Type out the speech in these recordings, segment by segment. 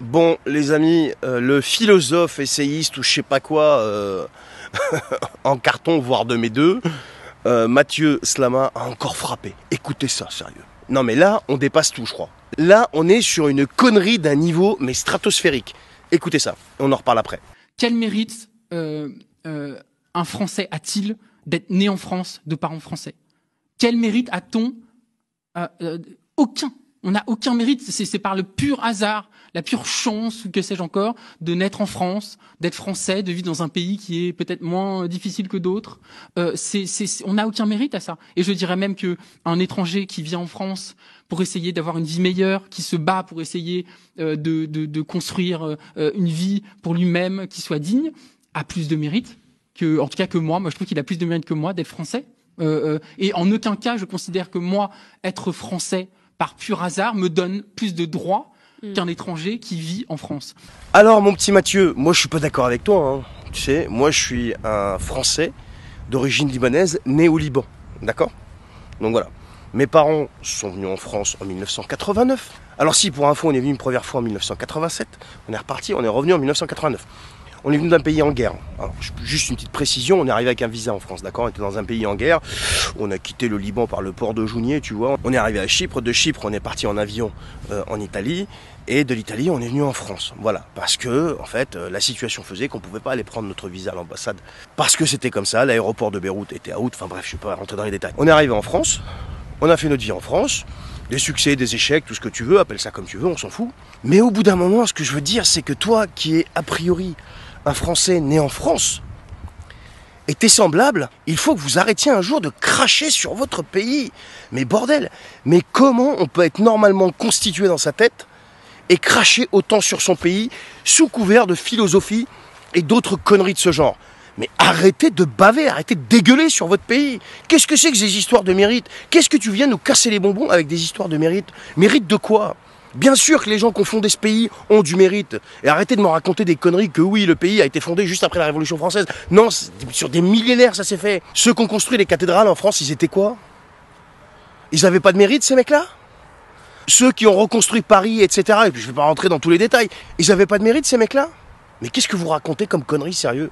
Bon, les amis, le philosophe essayiste ou je sais pas quoi, en carton, voire de mes deux, Mathieu Slama a encore frappé. Écoutez ça, sérieux. Non mais là, on dépasse tout, je crois. Là, on est sur une connerie d'un niveau, mais stratosphérique. Écoutez ça, on en reparle après. Quel mérite un Français a-t-il d'être né en France, de parents français? Quel mérite a-t-on? Aucun. On n'a aucun mérite. C'est par le pur hasard, la pure chance, ou que sais-je encore, de naître en France, d'être français, de vivre dans un pays qui est peut-être moins difficile que d'autres. On n'a aucun mérite à ça. Et je dirais même que un étranger qui vient en France pour essayer d'avoir une vie meilleure, qui se bat pour essayer de construire une vie pour lui-même qui soit digne, a plus de mérite que, en tout cas que moi. Moi, je trouve qu'il a plus de mérite que moi d'être français. Et en aucun cas, je considère que moi, être français par pur hasard, me donne plus de droits qu'un étranger qui vit en France. Alors, mon petit Mathieu, moi je suis pas d'accord avec toi. Hein. Tu sais, moi je suis un Français d'origine libanaise, né au Liban. D'accord? Donc voilà. Mes parents sont venus en France en 1989. Alors si, pour info, on est venu une première fois en 1987. On est reparti, on est revenu en 1989. On est venu d'un pays en guerre. Alors, juste une petite précision, on est arrivé avec un visa en France, d'accord? On était dans un pays en guerre. On a quitté le Liban par le port de Jounieh, tu vois. On est arrivé à Chypre. De Chypre, on est parti en avion en Italie. Et de l'Italie, on est venu en France. Voilà. Parce que, en fait, la situation faisait qu'on ne pouvait pas aller prendre notre visa à l'ambassade. Parce que c'était comme ça. L'aéroport de Beyrouth était out. Enfin bref, je ne vais pas rentrer dans les détails. On est arrivé en France. On a fait notre vie en France. Des succès, des échecs, tout ce que tu veux. Appelle ça comme tu veux, on s'en fout. Mais au bout d'un moment, ce que je veux dire, c'est que toi, qui es a priori un Français né en France, et tes semblables, il faut que vous arrêtiez un jour de cracher sur votre pays. Mais bordel, mais comment on peut être normalement constitué dans sa tête et cracher autant sur son pays sous couvert de philosophie et d'autres conneries de ce genre? Mais arrêtez de baver, arrêtez de dégueuler sur votre pays. Qu'est-ce que c'est que ces histoires de mérite? Qu'est-ce que tu viens nous casser les bonbons avec des histoires de mérite? Mérite de quoi? Bien sûr que les gens qui ont fondé ce pays ont du mérite. Et arrêtez de me raconter des conneries que oui, le pays a été fondé juste après la Révolution française. Non, sur des millénaires ça s'est fait. Ceux qui ont construit les cathédrales en France, ils étaient quoi? Ils n'avaient pas de mérite, ces mecs-là? Ceux qui ont reconstruit Paris, etc., et puis je ne vais pas rentrer dans tous les détails, ils n'avaient pas de mérite, ces mecs-là? Mais qu'est-ce que vous racontez comme conneries, sérieux?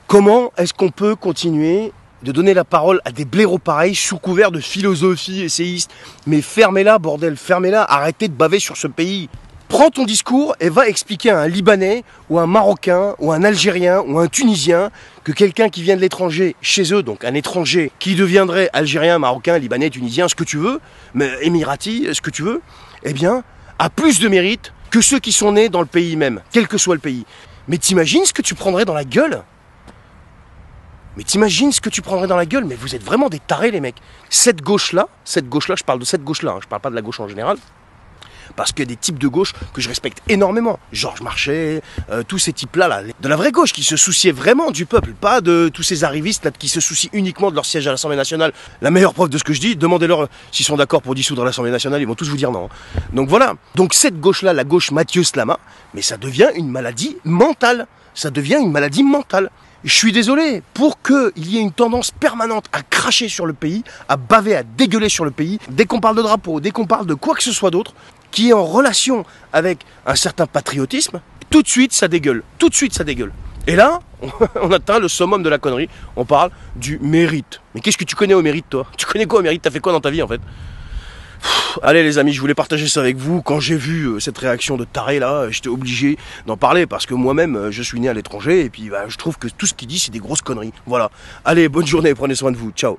Comment est-ce qu'on peut continuer de donner la parole à des blaireaux pareils sous couvert de philosophie essayiste? Mais fermez-la, bordel, fermez-la, arrêtez de baver sur ce pays. Prends ton discours et va expliquer à un Libanais, ou un Marocain, ou un Algérien, ou un Tunisien, que quelqu'un qui vient de l'étranger, chez eux, donc un étranger, qui deviendrait Algérien, Marocain, Libanais, Tunisien, ce que tu veux, mais Émirati, ce que tu veux, eh bien, a plus de mérite que ceux qui sont nés dans le pays même, quel que soit le pays. Mais t'imagines ce que tu prendrais dans la gueule? Mais t'imagines ce que tu prendrais dans la gueule? Mais vous êtes vraiment des tarés, les mecs. Cette gauche-là, je parle de cette gauche-là, hein, je parle pas de la gauche en général, parce qu'il y a des types de gauche que je respecte énormément. Georges Marchais, tous ces types-là, là, de la vraie gauche, qui se souciaient vraiment du peuple, pas de tous ces arrivistes là, qui se soucient uniquement de leur siège à l'Assemblée nationale. La meilleure preuve de ce que je dis, demandez-leur s'ils sont d'accord pour dissoudre l'Assemblée nationale, ils vont tous vous dire non. Donc voilà. Donc cette gauche-là, la gauche Mathieu Slama, mais ça devient une maladie mentale. Ça devient une maladie mentale. Je suis désolé, pour qu'il y ait une tendance permanente à cracher sur le pays, à baver, à dégueuler sur le pays, dès qu'on parle de drapeau, dès qu'on parle de quoi que ce soit d'autre, qui est en relation avec un certain patriotisme, tout de suite ça dégueule, tout de suite ça dégueule. Et là, on atteint le summum de la connerie, on parle du mérite. Mais qu'est-ce que tu connais au mérite, toi? Tu connais quoi au mérite? T'as fait quoi dans ta vie, en fait? Allez les amis, je voulais partager ça avec vous. Quand j'ai vu cette réaction de taré là, j'étais obligé d'en parler parce que moi-même je suis né à l'étranger et puis je trouve que tout ce qu'il dit c'est des grosses conneries. Voilà. Allez, bonne journée, prenez soin de vous. Ciao.